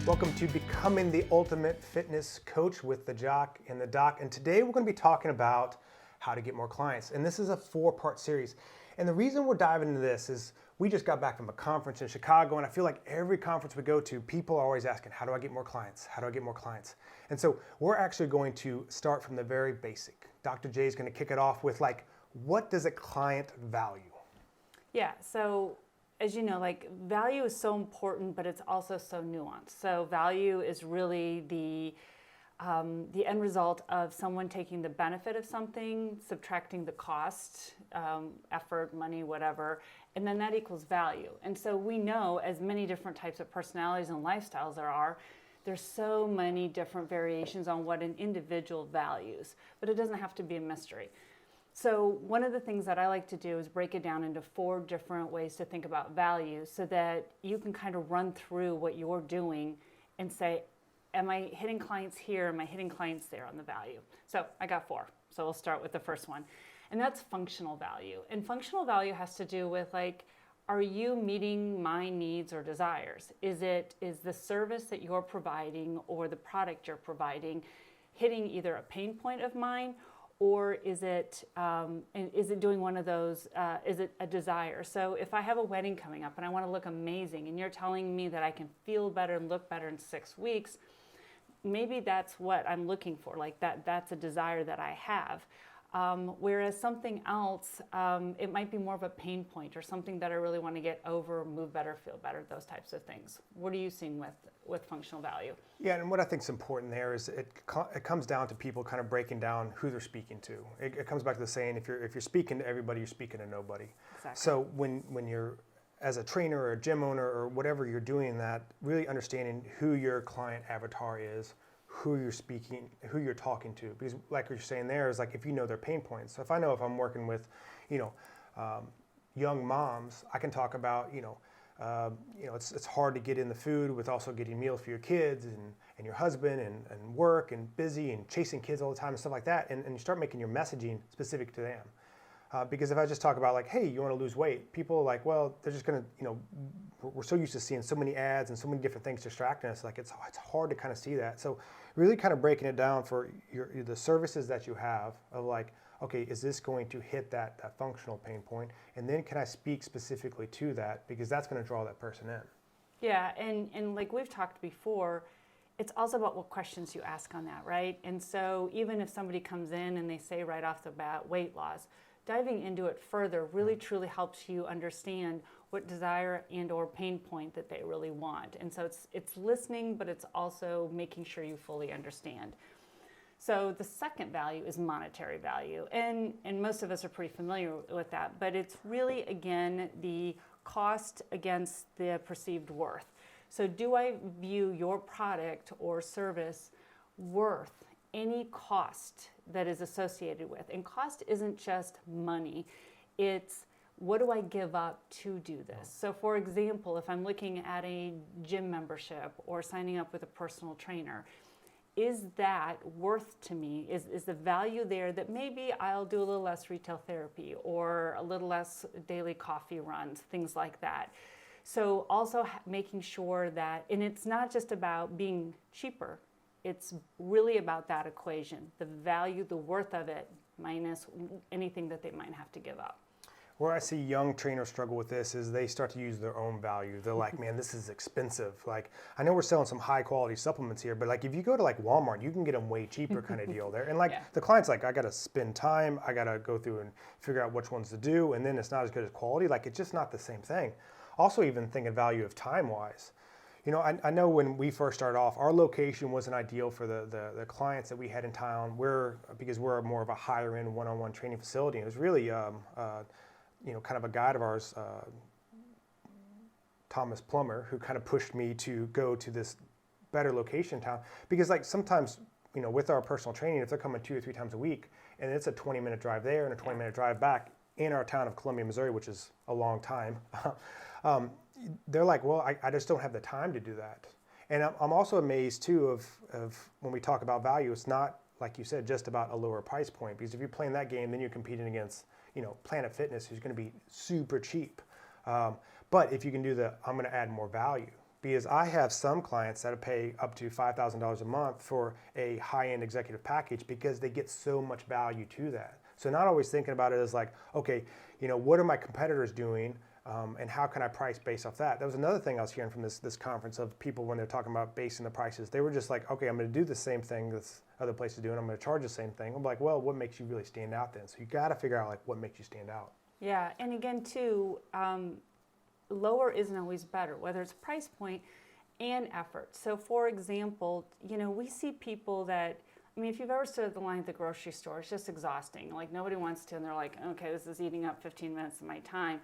Welcome to Becoming the Ultimate Fitness Coach with the Jock and the Doc. And today we're going to be talking about how to get more clients. And this is a 4-part series. And the reason we're diving into this is we just got back from a conference in Chicago, and I feel like every conference we go to, people are always asking, how do I get more clients? How do I get more clients? And so we're actually going to start from the very basic. Dr. J is going to kick it off with what does a client value? Yeah, so as you know, value is so important, but it's also so nuanced. So value is really the end result of someone taking the benefit of something, subtracting the cost, effort, money, whatever, and then that equals value. And so we know, as many different types of personalities and lifestyles there are, there's so many different variations on what an individual values, but it doesn't have to be a mystery. So one of the things that I like to do is break it down into 4 different ways to think about value so that you can kind of run through what you're doing and say, am I hitting clients here? Am I hitting clients there on the value? So I got 4. So we'll start with the first one. And that's functional value. And functional value has to do with are you meeting my needs or desires? Is the service that you're providing or the product you're providing hitting either a pain point of mine, or is it doing one of those, is it a desire? So if I have a wedding coming up and I want to look amazing and you're telling me that I can feel better and look better in 6 weeks, maybe that's what I'm looking for, that's a desire that I have. Whereas something else, it might be more of a pain point or something that I really want to get over, move better, feel better, those types of things. What are you seeing with functional value? Yeah, and what I think is important there is it comes down to people kind of breaking down who they're speaking to. It comes back to the saying, if you're speaking to everybody, you're speaking to nobody. Exactly. So when you're, as a trainer or a gym owner or whatever you're doing that, really understanding who your client avatar is, who you're speaking, who you're talking to. Because like you're saying there is if you know their pain points. So if I know if I'm working with, young moms, I can talk about, it's hard to get in the food with also getting meals for your kids and your husband and work and busy and chasing kids all the time and stuff like that. And you start making your messaging specific to them. Because if I just talk about hey, you want to lose weight, people are well, they're just going to, we're so used to seeing so many ads and so many different things distracting us. It's hard to kind of see that. So really kind of breaking it down for the services that you have of okay, is this going to hit that functional pain point? And then can I speak specifically to that? Because that's going to draw that person in. Yeah, and like we've talked before, it's also about what questions you ask on that, right? And so even if somebody comes in and they say right off the bat, weight loss, diving into it further really truly helps you understand what desire and or pain point that they really want. And so it's listening, but it's also making sure you fully understand. So the second value is monetary value. And most of us are pretty familiar with that, but it's really, again, the cost against the perceived worth. So do I view your product or service worth any cost that is associated with? And cost isn't just money, it's what do I give up to do this? So for example, if I'm looking at a gym membership or signing up with a personal trainer, is that worth to me? Is the value there that maybe I'll do a little less retail therapy or a little less daily coffee runs, things like that. So also making sure that, and it's not just about being cheaper, it's really about that equation, the value, the worth of it, minus anything that they might have to give up. Where I see young trainers struggle with this is they start to use their own value. They're man, this is expensive. I know we're selling some high quality supplements here, but if you go to Walmart, you can get them way cheaper kind of deal there. And Yeah. The client's I got to spend time, I got to go through and figure out which ones to do, and then it's not as good as quality. It's just not the same thing. Also even thinking value of time wise. I know when we first started off, our location wasn't ideal for the clients that we had in town. Because we're more of a higher end one-on-one training facility. It was really kind of a guide of ours, Thomas Plummer, who kind of pushed me to go to this better location in town. Because sometimes, with our personal training, if they're coming 2 or 3 times a week, and it's a 20-minute drive there and a 20-minute drive back in our town of Columbia, Missouri, which is a long time, they're well, I just don't have the time to do that. And I'm also amazed too of when we talk about value, it's not, like you said, just about a lower price point. Because if you're playing that game, then you're competing against Planet Fitness, who's going to be super cheap. But if you can do I'm going to add more value, because I have some clients that pay up to $5,000 a month for a high-end executive package because they get so much value to that. So not always thinking about it as like, okay, what are my competitors doing, and how can I price based off that? That was another thing I was hearing from this conference of people when they're talking about basing the prices. They were just like, okay, I'm going to do the same thing that other places do, and I'm going to charge the same thing. I'm like, well, what makes you really stand out then? So you got to figure out like what makes you stand out. Yeah, and again too, lower isn't always better, whether it's price point and effort. So for example, we see people that, if you've ever stood at the line at the grocery store, it's just exhausting. Like nobody wants to, and they're like, okay, this is eating up 15 minutes of my time.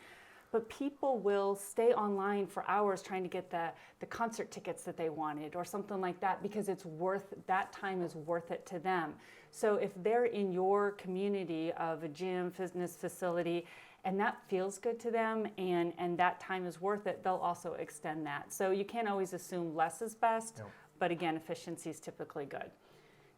But people will stay online for hours trying to get the concert tickets that they wanted or something like that because that time is worth it to them. So if they're in your community of a gym, fitness facility, and that feels good to them and that time is worth it, they'll also extend that. So you can't always assume less is best, Yep. but again, efficiency is typically good.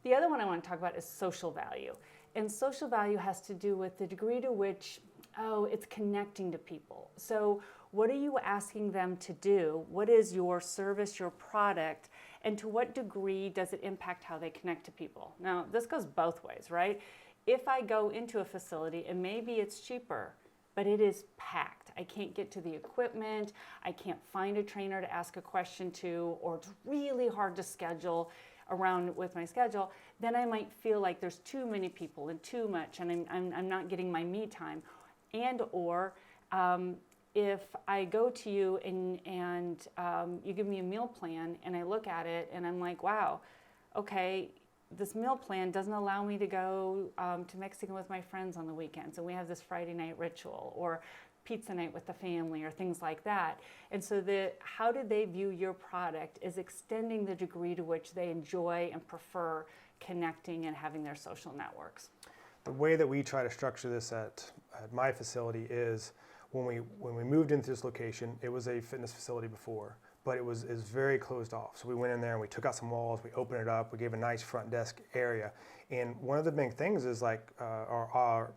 The other one I want to talk about is social value. And social value has to do with the degree to which, it's connecting to people. So what are you asking them to do? What is your service, your product, and to what degree does it impact how they connect to people? Now, this goes both ways, right? If I go into a facility and maybe it's cheaper, but it is packed. I can't get to the equipment. I can't find a trainer to ask a question to, or it's really hard to schedule around with my schedule, then I might feel like there's too many people and too much, and I'm not getting my me time. And or if I go to you and you give me a meal plan and I look at it and I'm like, wow, okay, this meal plan doesn't allow me to go to Mexican with my friends on the weekends, and we have this Friday night ritual, or pizza night with the family, or things like that. And so how do they view your product is extending the degree to which they enjoy and prefer connecting and having their social networks. The way that we try to structure this at my facility is when we moved into this location, it was a fitness facility before, but it was very closed off. So we went in there and we took out some walls, we opened it up, we gave a nice front desk area. And one of the big things is like our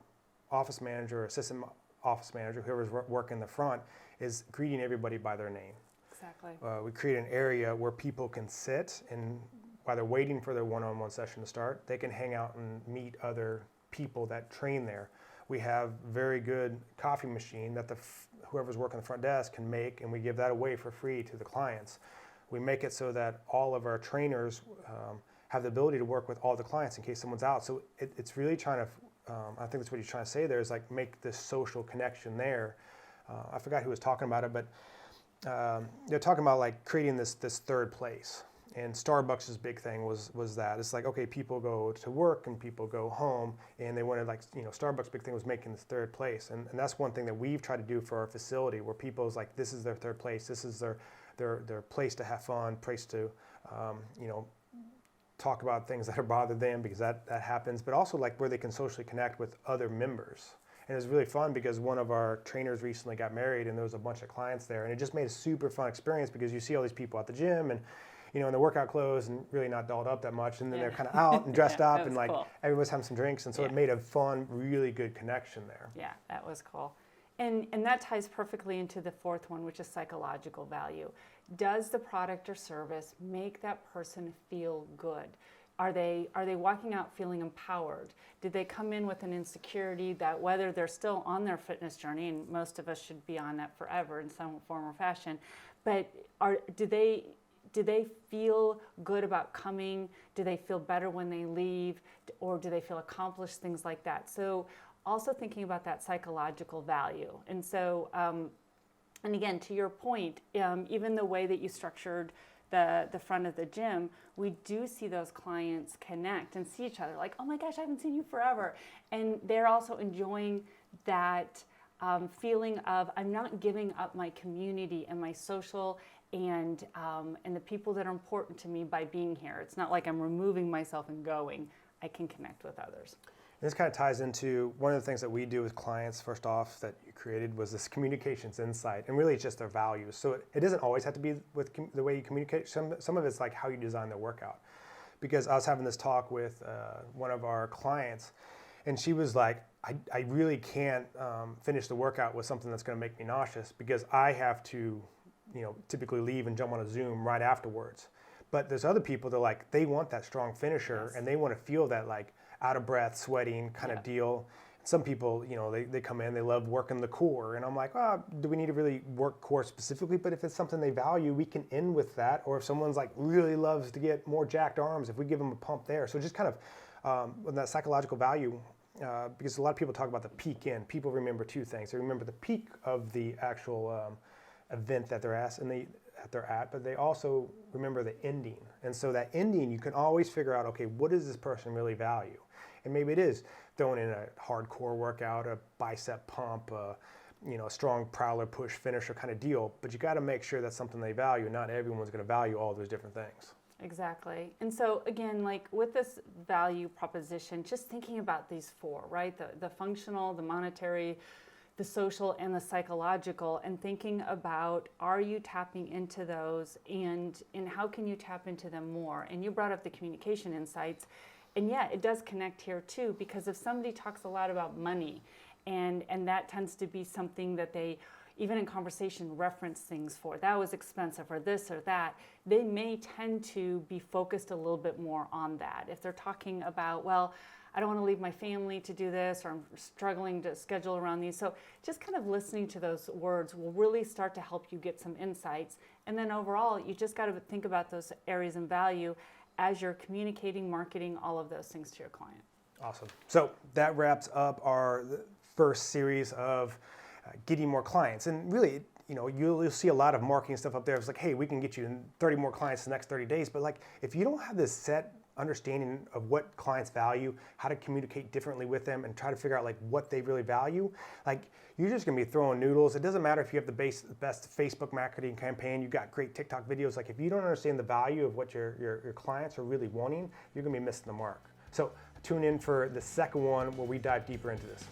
office manager, assistant office manager, whoever's working in the front, is greeting everybody by their name. Exactly. We create an area where people can sit, and while they're waiting for their one-on-one session to start, they can hang out and meet other people that train there. We have very good coffee machine that whoever's working the front desk can make, and we give that away for free to the clients. We make it so that all of our trainers have the ability to work with all the clients in case someone's out. So it's really trying to, I think that's what he's trying to say there, is like make this social connection there. I forgot who was talking about it, but they're talking about like creating this third place. And Starbucks' big thing was that. It's like, okay, people go to work and people go home, and they wanted, like, Starbucks' big thing was making this third place. And that's one thing that we've tried to do for our facility, where people's like, this is their third place, this is their place to have fun, place to, talk about things that are bothering them, because that happens, but also like where they can socially connect with other members. And it was really fun because one of our trainers recently got married, and there was a bunch of clients there, and it just made a super fun experience because you see all these people at the gym and in their workout clothes and really not dolled up that much, and then they're kind of out and dressed up, and like cool. Everyone's having some drinks, and so it made a fun, really good connection there. Yeah, that was cool. And that ties perfectly into the fourth one, which is psychological value. Does the product or service make that person feel good? Are they walking out feeling empowered? Did they come in with an insecurity that, whether they're still on their fitness journey, and most of us should be on that forever in some form or fashion, but do they feel good about coming? Do they feel better when they leave? Or do they feel accomplished? Things like that. So also thinking about that psychological value. And so, and again, to your point, even the way that you structured the front of the gym, we do see those clients connect and see each other like, oh my gosh, I haven't seen you forever. And they're also enjoying that feeling of, I'm not giving up my community and my social and the people that are important to me by being here. It's not like I'm removing myself and going. I can connect with others. This kind of ties into one of the things that we do with clients, first off, that you created was this communications insight, and really it's just their values. So it doesn't always have to be with the way you communicate. Some of it's like how you design their workout. Because I was having this talk with one of our clients, and she was like, I really can't finish the workout with something that's going to make me nauseous, because I have to typically leave and jump on a Zoom right afterwards. But there's other people that like, they want that strong finisher Yes. and they want to feel that like out of breath, sweating kind of deal. Some people, they come in, they love working the core. And I'm like, oh, do we need to really work core specifically? But if it's something they value, we can end with that. Or if someone's like really loves to get more jacked arms, if we give them a pump there. So just kind of with that psychological value, because a lot of people talk about the peak in. People remember two things. They remember the peak of the actual event that they're at, but they also remember the ending. And so that ending, you can always figure out, okay, what does this person really value? And maybe it is throwing in a hardcore workout, a bicep pump, a strong prowler push finisher kind of deal. But you got to make sure that's something they value. Not everyone's going to value all those different things. Exactly. And so again, like with this value proposition, just thinking about these four, right? The functional, the monetary, the social, and the psychological, and thinking about, are you tapping into those, and how can you tap into them more? And you brought up the communication insights. And yeah, it does connect here too, because if somebody talks a lot about money, and that tends to be something that they, even in conversation, reference things for, that was expensive or this or that, they may tend to be focused a little bit more on that. If they're talking about, well, I don't want to leave my family to do this, or I'm struggling to schedule around these. So just kind of listening to those words will really start to help you get some insights. And then overall, you just got to think about those areas in value as you're communicating, marketing, all of those things to your client. Awesome. So that wraps up our first series of getting more clients. And really, you'll see a lot of marketing stuff up there. It's like, hey, we can get you 30 more clients in the next 30 days. But like, if you don't have this set understanding of what clients value, how to communicate differently with them, and try to figure out like what they really value, like you're just gonna be throwing noodles. It doesn't matter if you have the best Facebook marketing campaign, you've got great TikTok videos. Like if you don't understand the value of what your clients are really wanting, you're gonna be missing the mark. So tune in for the second one where we dive deeper into this.